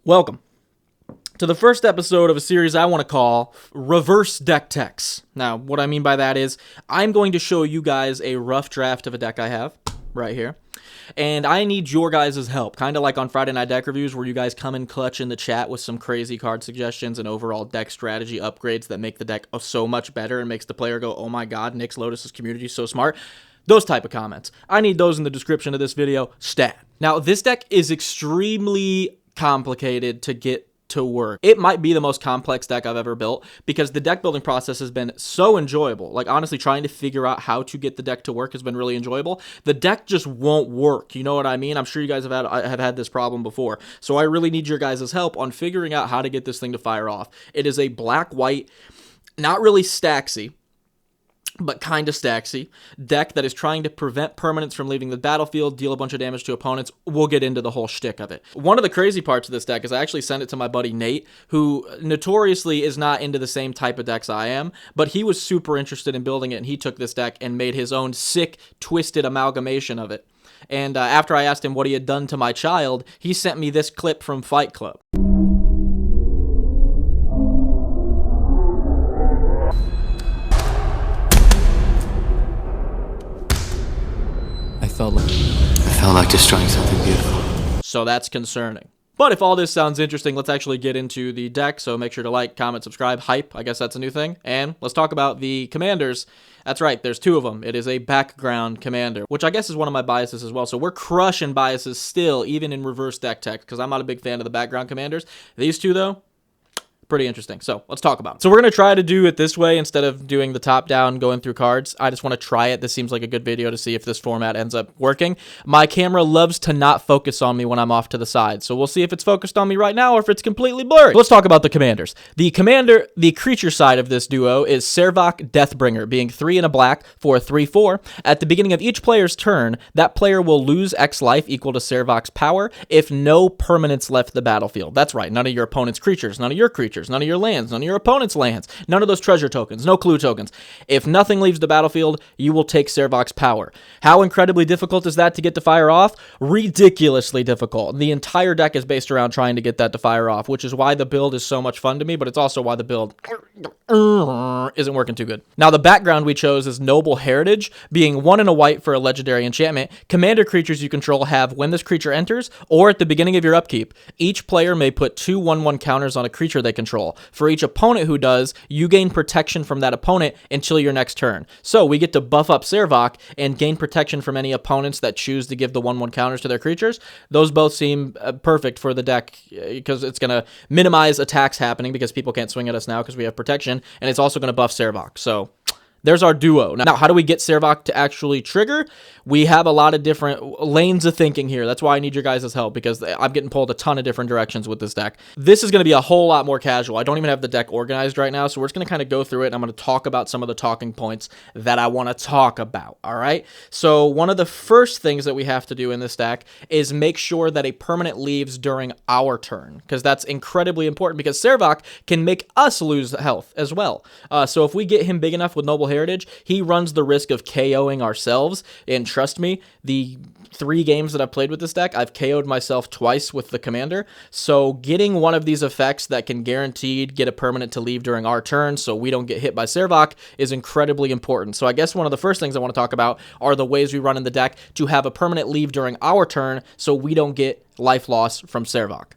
Welcome to the first episode of a series I want to call Reverse Deck Techs. Now, what I mean by that is I'm going to show you guys a rough draft of a deck I have right here, and I need your guys' help, kind of like on Friday Night Deck Reviews where you guys come in clutch in the chat with some crazy card suggestions and overall deck strategy upgrades that make the deck so much better and makes the player go, oh my god, Nick's Lotus' community is so smart. Those type of comments. I need those in the description of this video, stat. Now, this deck is extremely complicated to get to work. It might be the most complex deck I've ever built because the deck building process has been so enjoyable. Like, honestly, trying to figure out how to get the deck to work has been really enjoyable. The deck just won't work. You know what I mean? I'm sure you guys have had this problem before. So I really need your guys' help on figuring out how to get this thing to fire off. It is a black-white, not really stacksy, but kind of stacksy deck that is trying to prevent permanents from leaving the battlefield, deal a bunch of damage to opponents. We'll get into the whole shtick of it. One of the crazy parts of this deck is I actually sent it to my buddy Nate, who notoriously is not into the same type of decks I am, but he was super interested in building it, and he took this deck and made his own sick, twisted amalgamation of it. And after I asked him what he had done to my child, he sent me this clip from Fight Club. I felt like destroying something beautiful. So that's concerning. But if all this sounds interesting, let's actually get into the deck. So make sure to like, comment, subscribe, hype. I guess that's a new thing. And let's talk about the commanders. That's right, there's two of them. It is a background commander, which I guess is one of my biases as well. So we're crushing biases still, even in reverse deck tech, because I'm not a big fan of the background commanders. These two, though, pretty interesting. So let's talk about it. So we're going to try to do it this way instead of doing the top down going through cards. I just want to try it. This seems like a good video to see if this format ends up working. My camera loves to not focus on me when I'm off to the side. So we'll see if it's focused on me right now or if it's completely blurry. Let's talk about the commanders. The creature side of this duo is Servok Deathbringer, being 3 and a black for a 3/4. At the beginning of each player's turn, that player will lose X life equal to Servok's power if no permanents left the battlefield. That's right. None of your opponent's creatures, none of your creatures, none of your lands, none of your opponent's lands, none of those treasure tokens, no clue tokens. If nothing leaves the battlefield, you will take Servok's power. How incredibly difficult is that to get to fire off? Ridiculously difficult. The entire deck is based around trying to get that to fire off, which is why the build is so much fun to me, but it's also why the build isn't working too good. Now, the background we chose is Noble Heritage, being 1 and a white for a legendary enchantment. Commander creatures you control have, when this creature enters, or at the beginning of your upkeep, each player may put 2 1/1 counters on a creature they control. For each opponent who does, you gain protection from that opponent until your next turn. So we get to buff up Servok and gain protection from any opponents that choose to give the 1/1 counters to their creatures. Those both seem perfect for the deck because it's going to minimize attacks happening because people can't swing at us now because we have protection, and it's also going to buff Servok. So there's our duo. Now, how do we get Servok to actually trigger? We have a lot of different lanes of thinking here. That's why I need your guys' help, because I'm getting pulled a ton of different directions with this deck. This is going to be a whole lot more casual. I don't even have the deck organized right now, so we're just going to kind of go through it, and I'm going to talk about some of the talking points that I want to talk about, all right? So one of the first things that we have to do in this deck is make sure that a permanent leaves during our turn, because that's incredibly important, because Servok can make us lose health as well. So if we get him big enough with Noble Heritage, he runs the risk of KOing ourselves, and trust me, the 3 games that I've played with this deck, I've KO'd myself twice with the commander. So getting one of these effects that can guaranteed get a permanent to leave during our turn so we don't get hit by Servok is incredibly important. So I guess one of the first things I want to talk about are the ways we run in the deck to have a permanent leave during our turn so we don't get life loss from Servok.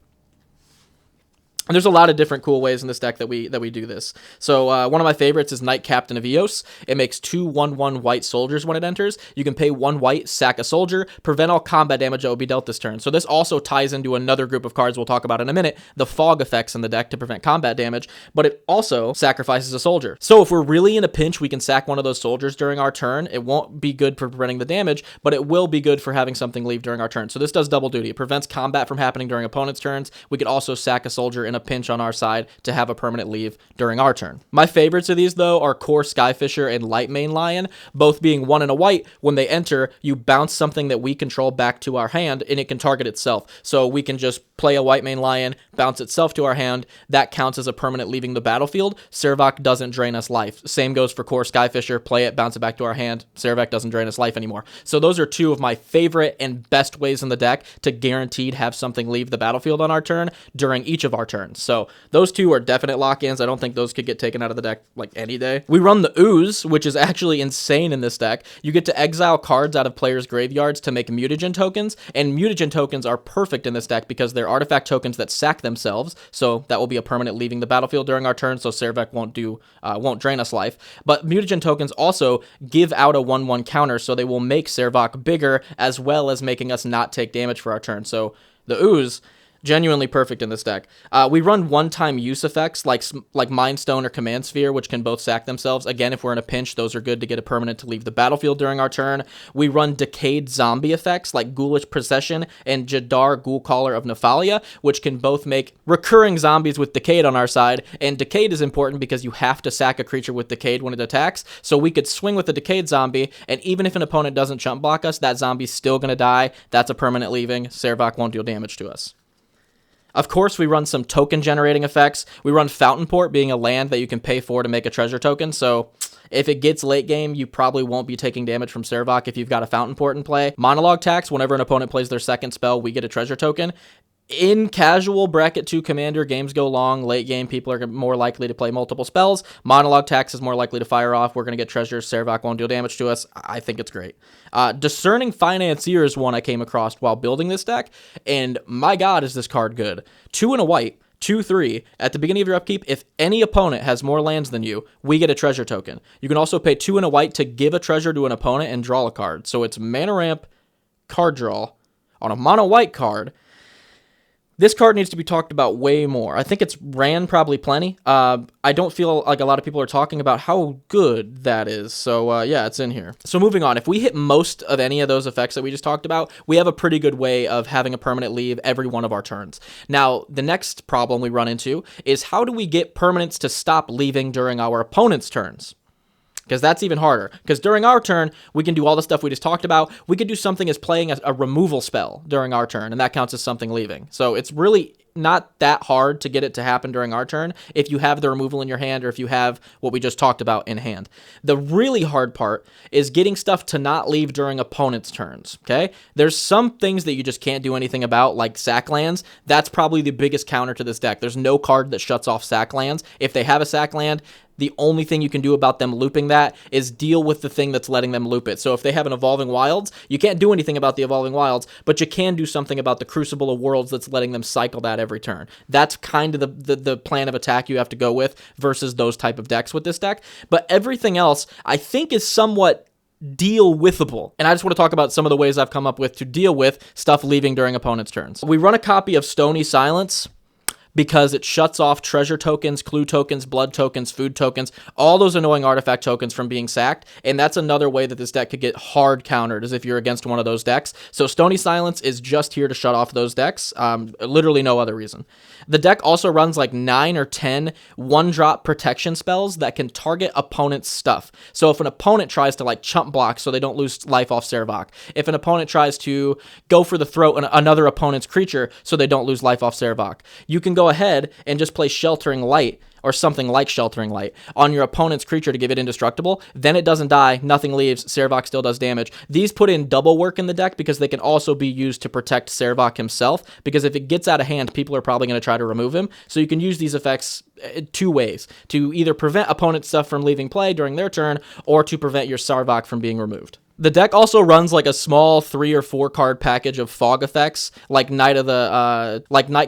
And there's a lot of different cool ways in this deck that we do this. So one of my favorites is Knight Captain of Eos. It makes 2 1/1 white soldiers when it enters. You can pay 1 white, sack a soldier, prevent all combat damage that will be dealt this turn. So this also ties into another group of cards we'll talk about in a minute, the fog effects in the deck to prevent combat damage, but it also sacrifices a soldier. So if we're really in a pinch, we can sack one of those soldiers during our turn. It won't be good for preventing the damage, but it will be good for having something leave during our turn. So this does double duty. It prevents combat from happening during opponent's turns. We could also sack a soldier in a pinch on our side to have a permanent leave during our turn. My favorites of these, though, are Core Skyfisher and Light Mane Lion, both being 1 and a white. When they enter, you bounce something that we control back to our hand, and it can target itself. So we can just play a White Mane Lion, bounce itself to our hand. That counts as a permanent leaving the battlefield. Servak doesn't drain us life. Same goes for Core Skyfisher. Play it, bounce it back to our hand. Servak doesn't drain us life anymore. So those are two of my favorite and best ways in the deck to guaranteed have something leave the battlefield on our turn during each of our turns. So those two are definite lock-ins. I don't think those could get taken out of the deck like any day. We run the Ooze, which is actually insane in this deck. You get to exile cards out of players' graveyards to make mutagen tokens, and mutagen tokens are perfect in this deck because they're artifact tokens that sack themselves, so that will be a permanent leaving the battlefield during our turn, so Servak won't drain us life. But mutagen tokens also give out a 1/1 counter, so they will make Servak bigger, as well as making us not take damage for our turn. So the Ooze, genuinely perfect in this deck. We run one-time use effects like Mind Stone or Command Sphere, which can both sack themselves. Again, if we're in a pinch, those are good to get a permanent to leave the battlefield during our turn. We run decayed zombie effects like Ghoulish Procession and Jadar Ghoul Caller of Nephalia, which can both make recurring zombies with decayed on our side. And decayed is important because you have to sack a creature with decayed when it attacks. So we could swing with a decayed zombie, and even if an opponent doesn't chump block us, that zombie's still going to die. That's a permanent leaving. Servak won't deal damage to us. Of course, we run some token generating effects. We run Fountain Port, being a land that you can pay for to make a treasure token. So if it gets late game, you probably won't be taking damage from Servak if you've got a Fountain Port in play. Monologue Tax, whenever an opponent plays their second spell, we get a treasure token. In casual bracket 2 commander, games go long. Late game, people are more likely to play multiple spells. Monologue Tax is more likely to fire off. We're going to get treasures. Servak won't deal damage to us. I think it's great. Discerning Financier is one I came across while building this deck, and my god, is this card good. 2 and a white. 2/3. At the beginning of your upkeep, if any opponent has more lands than you, we get a treasure token. You can also pay 2 and a white to give a treasure to an opponent and draw a card. So it's mana ramp, card draw on a mono white card. This card needs to be talked about way more. I think it's ran probably plenty. I don't feel like a lot of people are talking about how good that is. So yeah, it's in here. So moving on, if we hit most of any of those effects that we just talked about, we have a pretty good way of having a permanent leave every one of our turns. Now, the next problem we run into is how do we get permanents to stop leaving during our opponent's turns? Because that's even harder. Because during our turn, we can do all the stuff we just talked about. We could do something as playing a removal spell during our turn, and that counts as something leaving. So it's really not that hard to get it to happen during our turn if you have the removal in your hand or if you have what we just talked about in hand. The really hard part is getting stuff to not leave during opponents' turns, okay? There's some things that you just can't do anything about, like sack lands. That's probably the biggest counter to this deck. There's no card that shuts off sack lands. If they have a sack land, the only thing you can do about them looping that is deal with the thing that's letting them loop it. So if they have an Evolving Wilds, you can't do anything about the Evolving Wilds, but you can do something about the Crucible of Worlds that's letting them cycle that every turn. That's kind of the plan of attack you have to go with versus those type of decks with this deck. But everything else, I think, is somewhat deal withable. And I just want to talk about some of the ways I've come up with to deal with stuff leaving during opponents' turns. We run a copy of Stony Silence because it shuts off treasure tokens, clue tokens, blood tokens, food tokens, all those annoying artifact tokens from being sacked. And that's another way that this deck could get hard countered, is if you're against one of those decks. So Stony Silence is just here to shut off those decks. Literally no other reason. The deck also runs like 9 or 10 one-drop protection spells that can target opponent's stuff. So if an opponent tries to like chump block so they don't lose life off Servak, if an opponent tries to go for the throat on another opponent's creature so they don't lose life off Servak, you can go ahead and just play Sheltering Light or something like Sheltering Light on your opponent's creature to give it indestructible. Then it doesn't die, nothing leaves, Servak still does damage. These put in double work in the deck because they can also be used to protect Servak himself, because if it gets out of hand, people are probably going to try to remove him. So you can use these effects two ways, to either prevent opponent stuff from leaving play during their turn or to prevent your Servak from being removed. The deck also runs like a small 3 or 4 card package of fog effects, like Knight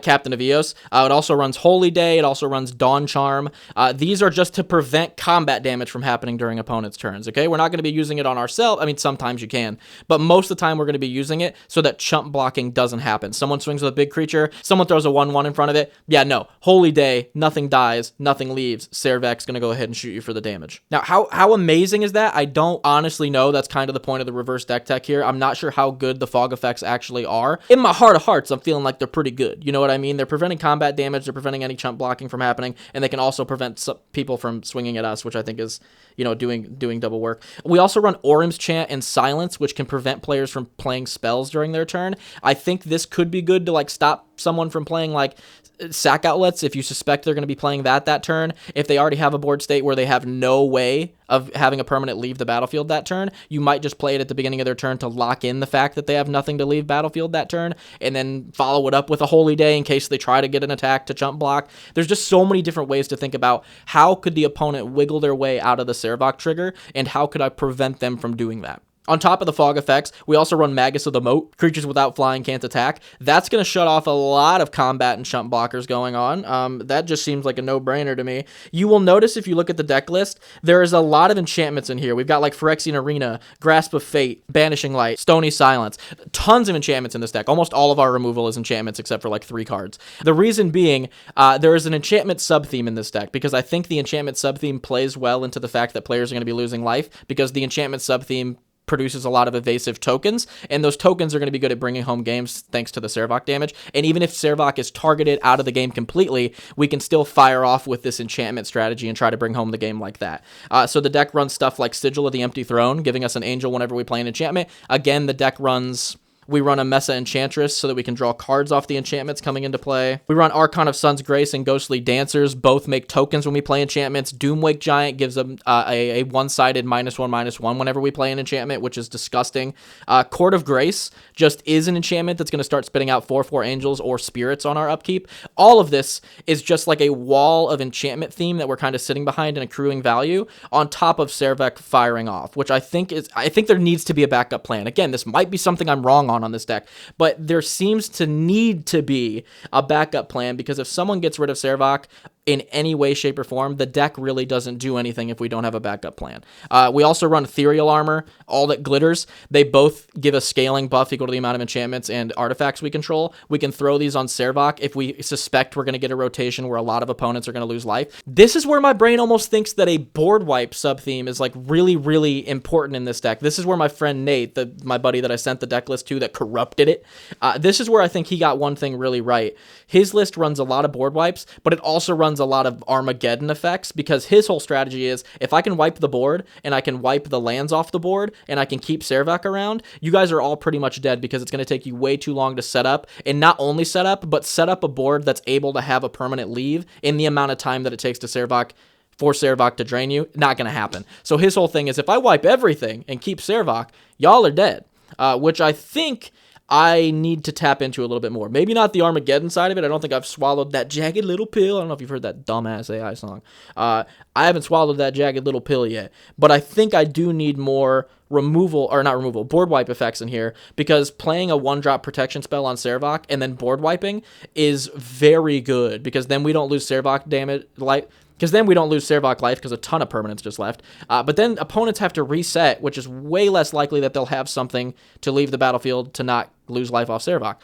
Captain of Eos. It also runs Holy Day. It also runs Dawn Charm. These are just to prevent combat damage from happening during opponents' turns. Okay, we're not going to be using it on ourselves. I mean, sometimes you can, but most of the time we're going to be using it so that chump blocking doesn't happen. Someone swings with a big creature, someone throws a 1/1 in front of it. Yeah, no, Holy Day, nothing dies, nothing leaves. Servak's going to go ahead and shoot you for the damage. Now, how amazing is that? I don't honestly know. That's kind of of the point of the reverse deck tech here. I'm not sure how good the fog effects actually are. In my heart of hearts, I'm feeling like they're pretty good. You know what I mean? They're preventing combat damage, they're preventing any chump blocking from happening, and they can also prevent people from swinging at us, which I think is, you know, doing double work. We also run Orim's Chant and Silence, which can prevent players from playing spells during their turn. I think this could be good to like stop someone from playing like sack outlets if you suspect they're going to be playing that turn. If they already have a board state where they have no way of having a permanent leave the battlefield that turn, you might just play it at the beginning of their turn to lock in the fact that they have nothing to leave battlefield that turn, and then follow it up with a Holy Day in case they try to get an attack to chump block. There's just so many different ways to think about how could the opponent wiggle their way out of the Servok trigger, and how could I prevent them from doing that. On top of the fog effects, we also run Magus of the Moat. Creatures without flying can't attack. That's going to shut off a lot of combat and chump blockers going on. That just seems like a no-brainer to me. You will notice if you look at the deck list, there is a lot of enchantments in here. We've got like Phyrexian Arena, Grasp of Fate, Banishing Light, Stony Silence. Tons of enchantments in this deck. Almost all of our removal is enchantments except for like 3 cards. The reason being, there is an enchantment sub-theme in this deck, because I think the enchantment sub-theme plays well into the fact that players are going to be losing life, because the enchantment sub-theme produces a lot of evasive tokens, and those tokens are going to be good at bringing home games thanks to the Servok damage. And even if Servok is targeted out of the game completely, we can still fire off with this enchantment strategy and try to bring home the game like that. So the deck runs stuff like Sigil of the Empty Throne, giving us an angel whenever we play an enchantment. Again, the deck runs... We run a Mesa Enchantress so that we can draw cards off the enchantments coming into play. We run Archon of Sun's Grace and Ghostly Dancers. Both make tokens when we play enchantments. Doomwake Giant gives them a one-sided -1/-1 whenever we play an enchantment, which is disgusting. Court of Grace just is an enchantment that's going to start spitting out 4/4 angels or spirits on our upkeep. All of this is just like a wall of enchantment theme that we're kind of sitting behind and accruing value on top of Servok firing off, which I think there needs to be a backup plan. Again, this might be something I'm wrong on this deck, but there seems to need to be a backup plan, because if someone gets rid of Servok in any way, shape, or form, the deck really doesn't do anything if we don't have a backup plan. We also run Ethereal Armor, All That Glitters. They both give a scaling buff equal to the amount of enchantments and artifacts we control. We can throw these on Servok if we suspect we're going to get a rotation where a lot of opponents are going to lose life. This is where my brain almost thinks that a board wipe sub-theme is like really, really important in this deck. This is where my friend Nate, my buddy that I sent the deck list to that corrupted it, this is where I think he got one thing really right. His list runs a lot of board wipes, but it also runs a lot of Armageddon effects, because his whole strategy is, if I can wipe the board and I can wipe the lands off the board and I can keep Servok around, you guys are all pretty much dead, because it's going to take you way too long to set up, and not only set up, but set up a board that's able to have a permanent leave in the amount of time that it takes to for Servok to drain you. Not going to happen. So his whole thing is, if I wipe everything and keep Servok, y'all are dead, which I think I need to tap into a little bit more. Maybe not the Armageddon side of it. I don't think I've swallowed that jagged little pill. I don't know if you've heard that dumbass AI song. I haven't swallowed that jagged little pill yet, but I think I do need more board wipe effects in here, because playing a 1-drop protection spell on Servok and then board wiping is very good, because then we don't lose Servok damage, because life, because a ton of permanents just left. But then opponents have to reset, which is way less likely that they'll have something to leave the battlefield to not lose life off Servok.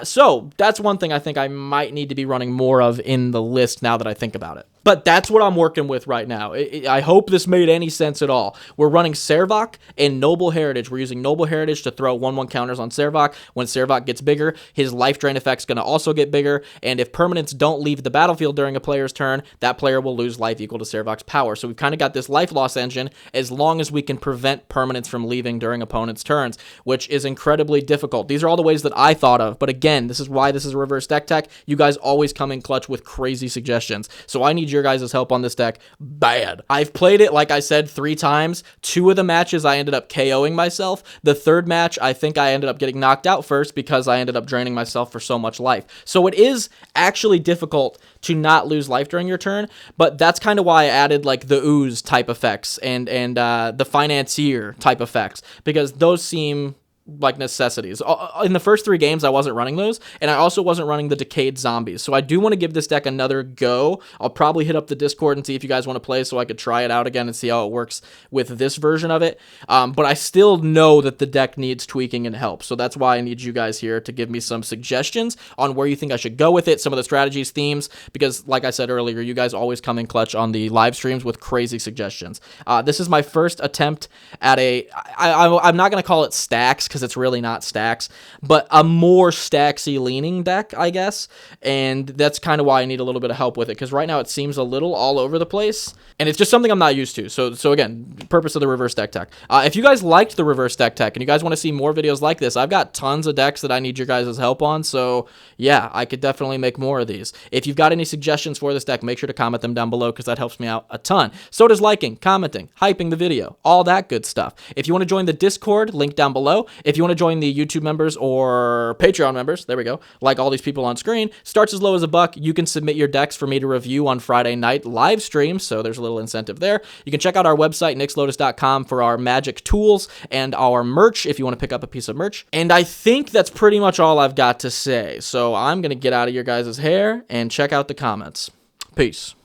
So that's one thing I think I might need to be running more of in the list now that I think about it. But that's what I'm working with right now. I hope this made any sense at all. We're running Servok and Noble Heritage. We're using Noble Heritage to throw 1/1 counters on Servok. When Servok gets bigger, his life drain effect's going to also get bigger. And if permanents don't leave the battlefield during a player's turn, that player will lose life equal to Servok's power. So we've kind of got this life loss engine as long as we can prevent permanents from leaving during opponents' turns, which is incredibly difficult. These are all the ways that I thought of. But again, this is why this is a reverse deck tech. You guys always come in clutch with crazy suggestions. So I need your guys' help on this deck bad. I've played it, like I said, 3 times. 2 of the matches I ended up KOing myself. The 3rd match, I think I ended up getting knocked out first because I ended up draining myself for so much life. So it is actually difficult to not lose life during your turn, but that's kind of why I added like the ooze type effects and the financier type effects, because those seem like necessities. In the first 3 games, I wasn't running those, and I also wasn't running the Decayed Zombies. So I do want to give this deck another go. I'll probably hit up the Discord and see if you guys want to play so I could try it out again and see how it works with this version of it. But I still know that the deck needs tweaking and help. So that's why I need you guys here to give me some suggestions on where you think I should go with it, some of the strategies, themes, because like I said earlier, you guys always come in clutch on the live streams with crazy suggestions. This is my first attempt at I'm not going to call it stacks because it's really not stacks, but a more stacksy leaning deck, I guess. And that's kind of why I need a little bit of help with it, because right now it seems a little all over the place, and it's just something I'm not used to. So again, purpose of the reverse deck tech. If you guys liked the reverse deck tech and you guys want to see more videos like this, I've got tons of decks that I need your guys' help on. So yeah, I could definitely make more of these. If you've got any suggestions for this deck, make sure to comment them down below because that helps me out a ton. So does liking, commenting, hyping the video, all that good stuff. If you want to join the Discord, link down below. If you want to join the YouTube members or Patreon members, there we go, like all these people on screen, starts as low as $1. You can submit your decks for me to review on Friday night live stream, so there's a little incentive there. You can check out our website, nixlotus.com, for our magic tools and our merch if you want to pick up a piece of merch. And I think that's pretty much all I've got to say. So I'm going to get out of your guys' hair and check out the comments. Peace.